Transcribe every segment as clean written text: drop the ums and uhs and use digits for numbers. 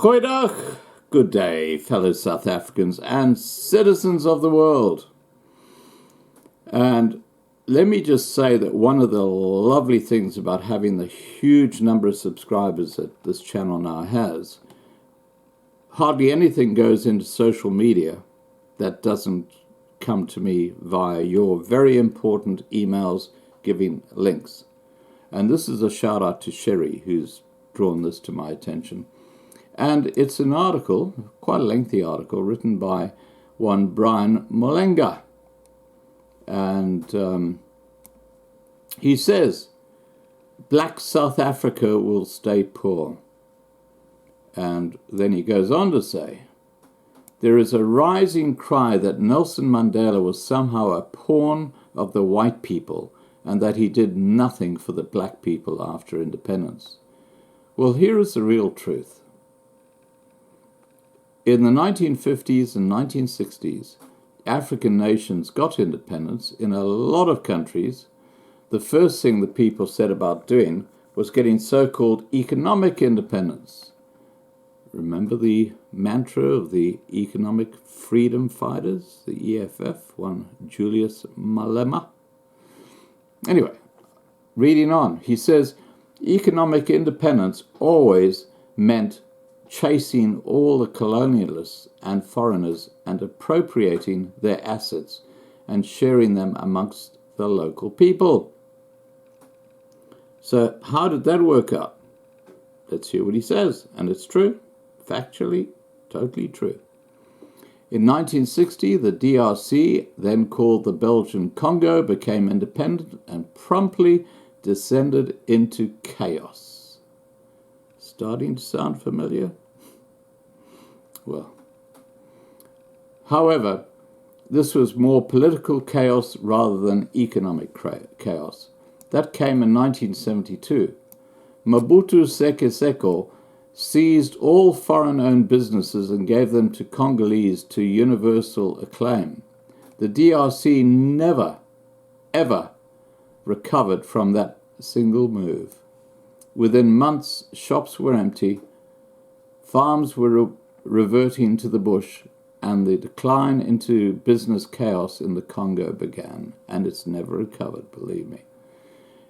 Goeiedag, good day, fellow South Africans and citizens of the world. And let me just say that one of the lovely things about having the huge number of subscribers that this channel now has, hardly anything goes into social media that doesn't come to me via your very important emails giving links. And this is a shout out to Sherry, who's drawn this to my attention. And it's an article, quite a lengthy article, written by one Brian Molenga. And he says, Black South Africa will stay poor. And then he goes on to say, there is a rising cry that Nelson Mandela was somehow a pawn of the white people and that he did nothing for the black people after independence. Well, here is the real truth. In the 1950s and 1960s, African nations got independence. In a lot of countries, the first thing the people set about doing was getting so-called economic independence. Remember the mantra of the economic freedom fighters, the EFF, one Julius Malema? Anyway, reading on, he says, economic independence always meant chasing all the colonialists and foreigners and appropriating their assets and sharing them amongst the local people. So how did that work out? Let's hear what he says. And it's true, factually, totally true. In 1960, the DRC, then called the Belgian Congo, became independent and promptly descended into chaos. Starting to sound familiar? Well, however, this was more political chaos rather than economic chaos. That came in 1972. Mobutu Sese Seko seized all foreign-owned businesses and gave them to Congolese to universal acclaim. The DRC never, ever recovered from that single move. Within months, shops were empty, farms were reverting to the bush, and the decline into business chaos in the Congo began, and it's never recovered, believe me.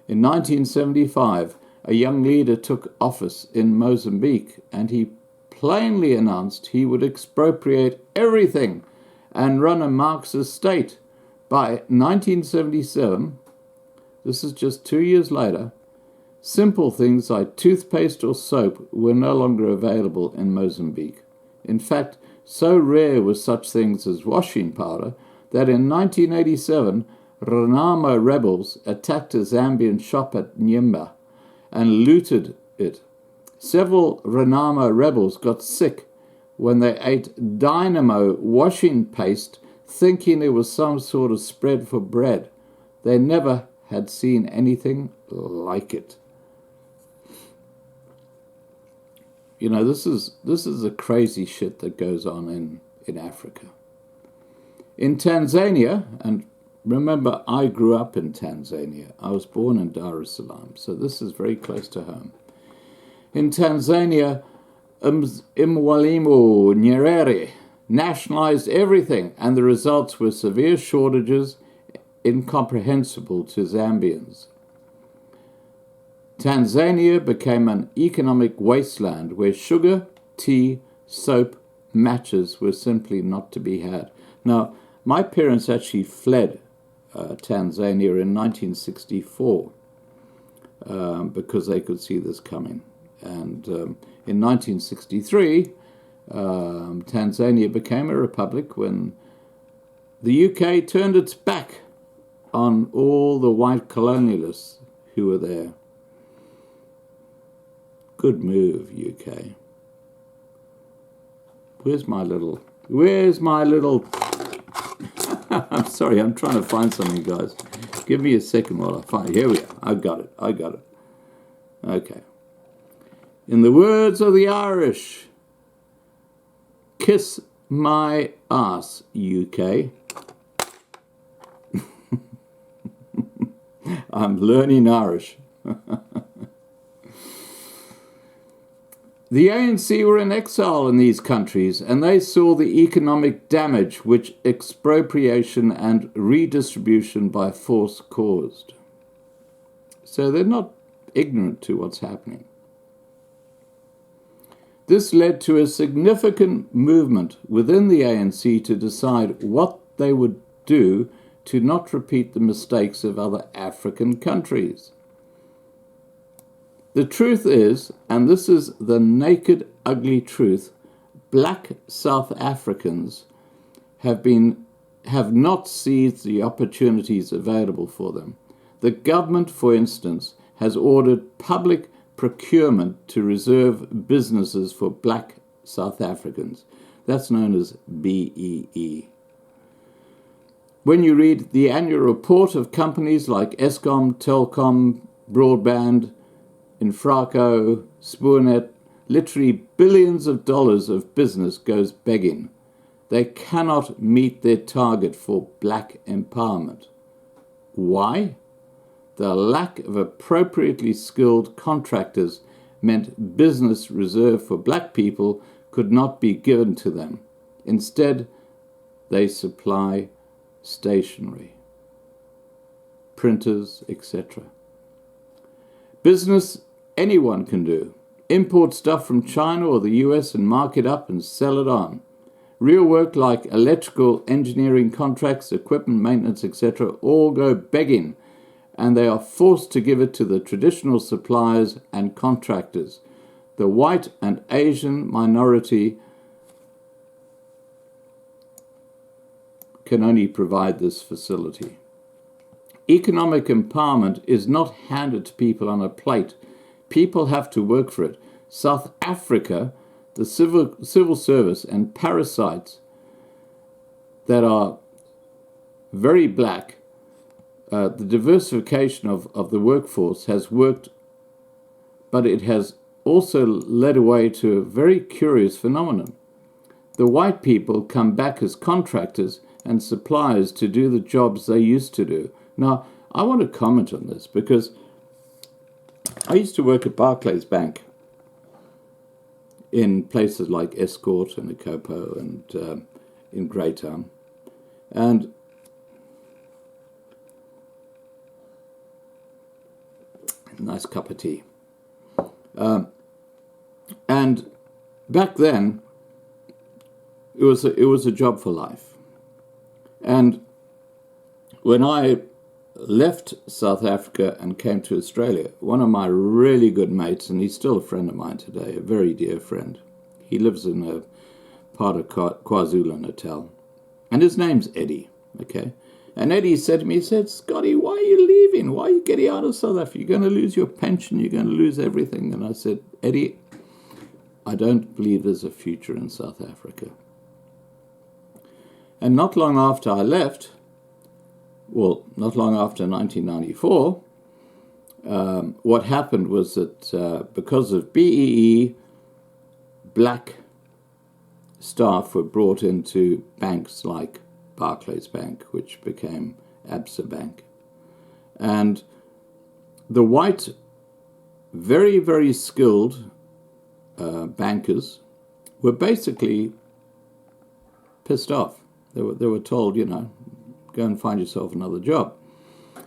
In 1975, a young leader took office in Mozambique, and he plainly announced he would expropriate everything and run a Marxist state. By 1977, this is just 2 years later, simple things like toothpaste or soap were no longer available in Mozambique. In fact, so rare were such things as washing powder that in 1987, Renamo rebels attacked a Zambian shop at Nyemba and looted it. Several Renamo rebels got sick when they ate dynamo washing paste, thinking it was some sort of spread for bread. They never had seen anything like it. You know, this is the crazy shit that goes on in Africa. In Tanzania, and remember, I grew up in Tanzania. I was born in Dar es Salaam, so this is very close to home. In Tanzania, Mwalimu Nyerere nationalized everything, and the results were severe shortages incomprehensible to Zambians. Tanzania became an economic wasteland where sugar, tea, soap, matches were simply not to be had. Now, my parents actually fled Tanzania in 1964 because they could see this coming. And in 1963, Tanzania became a republic when the UK turned its back on all the white colonialists who were there. Good move, UK. Where's my little... I'm sorry, I'm trying to find something, guys. Give me a second while I find it. Here we are. I got it. Okay. In the words of the Irish, kiss my ass, UK. I'm learning Irish. The ANC were in exile in these countries, and they saw the economic damage which expropriation and redistribution by force caused. So they're not ignorant to what's happening. This led to a significant movement within the ANC to decide what they would do to not repeat the mistakes of other African countries. The truth is, and this is the naked, ugly truth, black South Africans have not seized the opportunities available for them. The government, for instance, has ordered public procurement to reserve businesses for black South Africans. That's known as BEE. When you read the annual report of companies like Eskom, Telkom, Broadband, Infraco, Spoornet, literally billions of dollars of business goes begging. They cannot meet their target for black empowerment. Why? The lack of appropriately skilled contractors meant business reserved for black people could not be given to them. Instead, they supply stationery, printers, etc. Business anyone can do. Import stuff from China or the US and mark it up and sell it on. Real work like electrical engineering contracts, equipment maintenance, etc. all go begging, and they are forced to give it to the traditional suppliers and contractors. The white and Asian minority can only provide this facility. Economic empowerment is not handed to people on a plate. People have to work for it. South Africa, the civil service and parasites that are very black, the diversification of the workforce has worked, but it has also led away to a very curious phenomenon. The white people come back as contractors and suppliers to do the jobs they used to do. Now, I want to comment on this because I used to work at Barclays Bank in places like Escort and Akopo and in Greytown. And nice cup of tea. And back then, it was a job for life. And when I left South Africa and came to Australia, one of my really good mates, and he's still a friend of mine today, a very dear friend. He lives in a part of KwaZulu-Natal. And his name's Eddie, okay? And Eddie said to me, he said, Scotty, why are you leaving? Why are you getting out of South Africa? You're going to lose your pension. You're going to lose everything. And I said, Eddie, I don't believe there's a future in South Africa. And not long after I left, well, not long after 1994, what happened was that because of BEE, black staff were brought into banks like Barclays Bank, which became Absa Bank. And the white, very, very skilled bankers were basically pissed off. They were told, go and find yourself another job.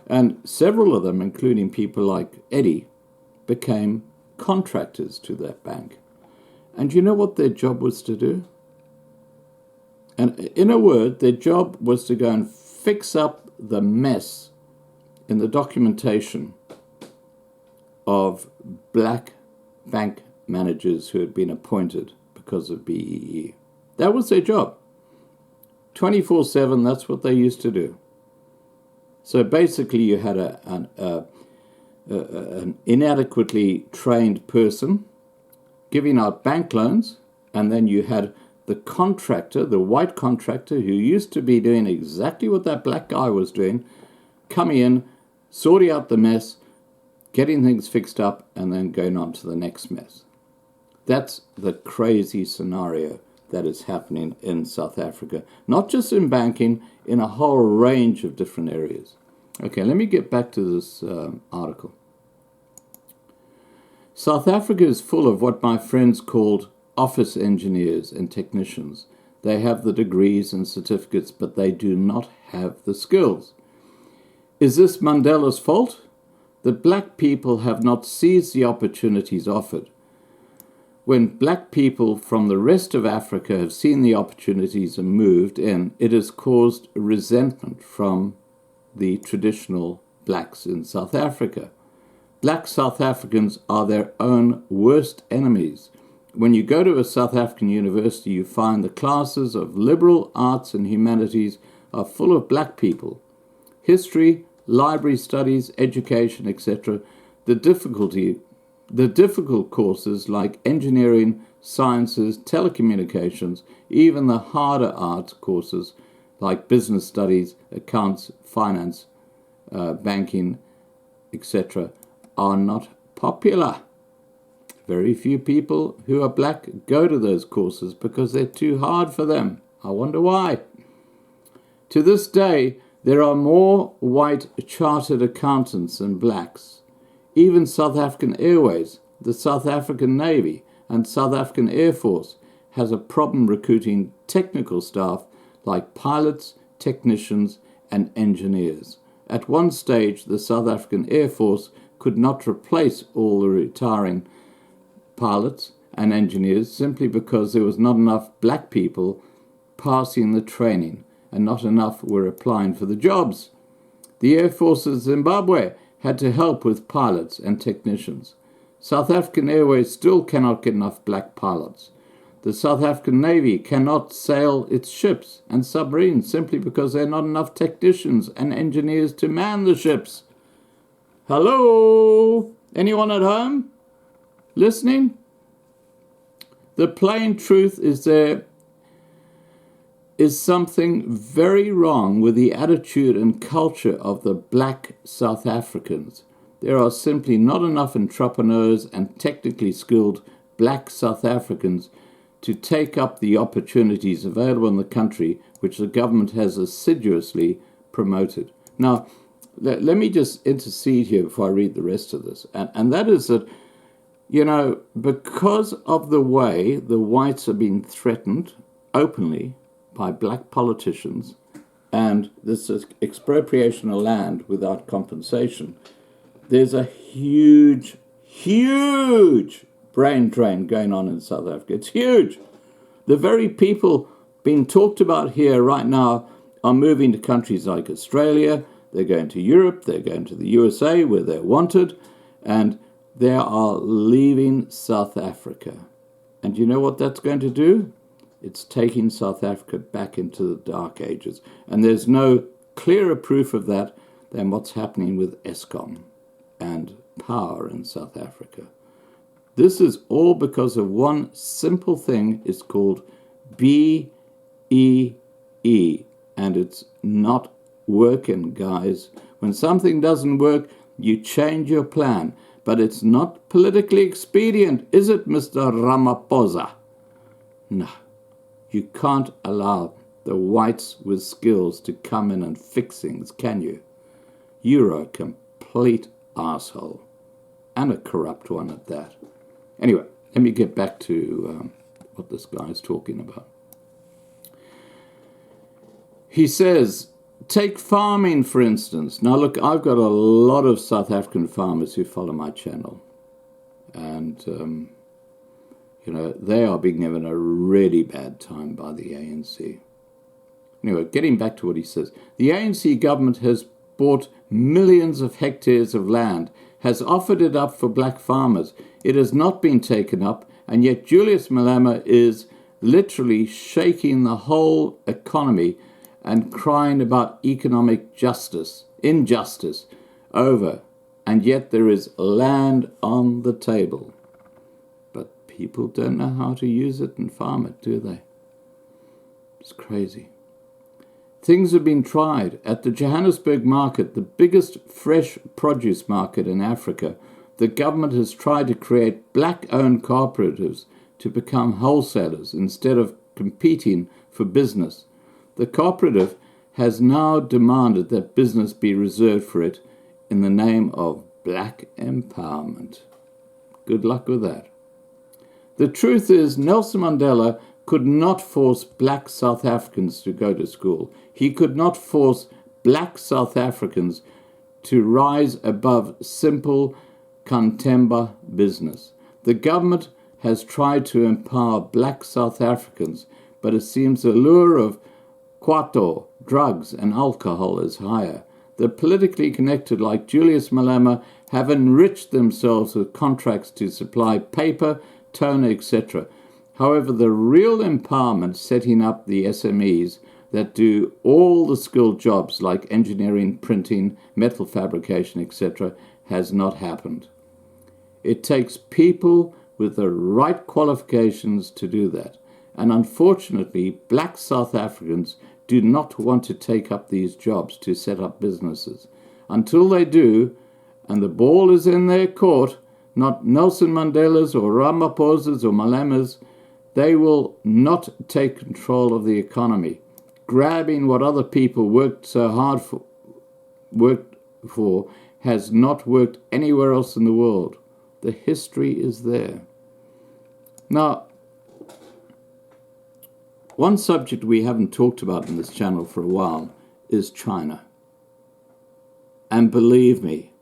And several of them, including people like Eddie, became contractors to that bank. And you know what their job was to do? And in a word, their job was to go and fix up the mess in the documentation of black bank managers who had been appointed because of BEE. That was their job. 24/7, that's what they used to do. So basically you had an inadequately trained person giving out bank loans, and then you had the contractor, the white contractor, who used to be doing exactly what that black guy was doing, coming in, sorting out the mess, getting things fixed up, and then going on to the next mess. That's the crazy scenario that is happening in South Africa, not just in banking, in a whole range of different areas. Okay, let me get back to this article. South Africa is full of what my friends called office engineers and technicians. They have the degrees and certificates, but they do not have the skills. Is this Mandela's fault? That black people have not seized the opportunities offered. When black people from the rest of Africa have seen the opportunities and moved in, it has caused resentment from the traditional blacks in South Africa. Black South Africans are their own worst enemies. When you go to a South African university, you find the classes of liberal arts and humanities are full of black people. History, library studies, education, etc. The difficult courses like engineering, sciences, telecommunications, even the harder arts courses like business studies, accounts, finance, banking, etc. are not popular. Very few people who are black go to those courses because they're too hard for them. I wonder why. To this day, there are more white chartered accountants than blacks. Even South African Airways, the South African Navy, and South African Air Force has a problem recruiting technical staff like pilots, technicians, and engineers. At one stage, the South African Air Force could not replace all the retiring pilots and engineers simply because there was not enough black people passing the training and not enough were applying for the jobs. The Air Force of Zimbabwe had to help with pilots and technicians. South African Airways still cannot get enough black pilots. The South African Navy cannot sail its ships and submarines simply because there are not enough technicians and engineers to man the ships. Hello? Anyone at home? Listening? The plain truth is there is something very wrong with the attitude and culture of the black South Africans. There are simply not enough entrepreneurs and technically skilled black South Africans to take up the opportunities available in the country, which the government has assiduously promoted. Now, let me just intercede here before I read the rest of this. And that is that, you know, because of the way the whites are being threatened openly by black politicians and this expropriation of land without compensation, there's a huge brain drain going on in South Africa. It's huge. The very people being talked about here right now are moving to countries like Australia. They're going to Europe. They're going to the USA where they're wanted. And they are leaving South Africa. And you know what that's going to do? It's taking South Africa back into the dark ages. And there's no clearer proof of that than what's happening with Eskom and power in South Africa. This is all because of one simple thing. It's called BEE, and it's not working, guys. When something doesn't work, you change your plan. But it's not politically expedient, is it, Mr. Ramaphosa? No. You can't allow the whites with skills to come in and fix things, can you? You're a complete asshole. And a corrupt one at that. Anyway, let me get back to what this guy is talking about. He says, take farming, for instance. Now, look, I've got a lot of South African farmers who follow my channel. And, you know, they are being given a really bad time by the ANC. Anyway, getting back to what he says. The ANC government has bought millions of hectares of land, has offered it up for black farmers. It has not been taken up, and yet Julius Malema is literally shaking the whole economy and crying about economic injustice over, and yet there is land on the table. But people don't know how to use it and farm it, do they? It's crazy. Things have been tried. At the Johannesburg market, the biggest fresh produce market in Africa, the government has tried to create black-owned cooperatives to become wholesalers instead of competing for business. The cooperative has now demanded that business be reserved for it in the name of black empowerment. Good luck with that. The truth is, Nelson Mandela could not force black South Africans to go to school. He could not force black South Africans to rise above simple Kantemba business. The government has tried to empower black South Africans, but it seems the lure of kwato, drugs, and alcohol is higher. The politically connected, like Julius Malema, have enriched themselves with contracts to supply paper, toner, etc. However, the real empowerment, setting up the SMEs that do all the skilled jobs like engineering, printing, metal fabrication, etc., has not happened. It takes people with the right qualifications to do that. And unfortunately, black South Africans do not want to take up these jobs to set up businesses. Until they do, and the ball is in their court, not Nelson Mandela's or Ramaphosa's or Malema's, they will not take control of the economy. Grabbing what other people worked so hard for has not worked anywhere else in the world. The history is there. Now, one subject we haven't talked about in this channel for a while is China. And believe me,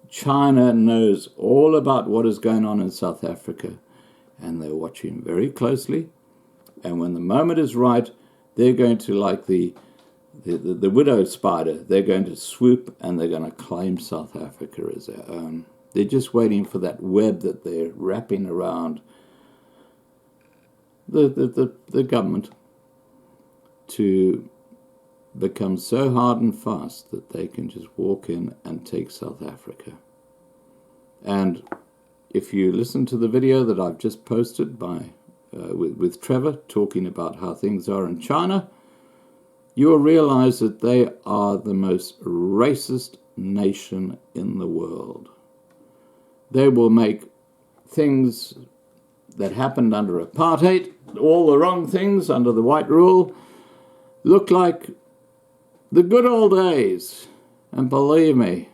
China knows all about what is going on in South Africa, and they're watching very closely. And when the moment is right, they're going to, like the widow spider, they're going to swoop and they're going to claim South Africa as their own. They're just waiting for that web that they're wrapping around the government to become so hard and fast that they can just walk in and take South Africa. And if you listen to the video that I've just posted with Trevor talking about how things are in China, you will realize that they are the most racist nation in the world. They will make things that happened under apartheid, all the wrong things under the white rule, look like the good old days. And believe me,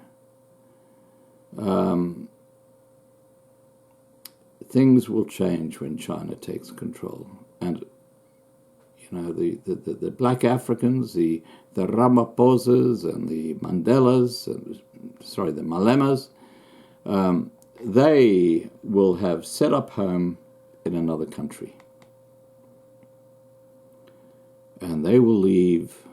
things will change when China takes control. And you know, the black Africans, the Ramaphosas and the Mandelas, the Malemas, they will have set up home in another country. And they will leave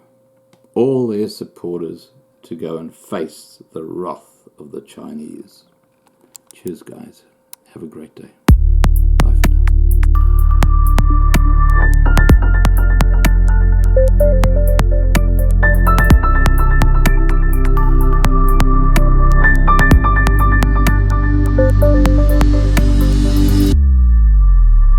all their supporters to go and face the wrath of the Chinese. Cheers, guys. Have a great day.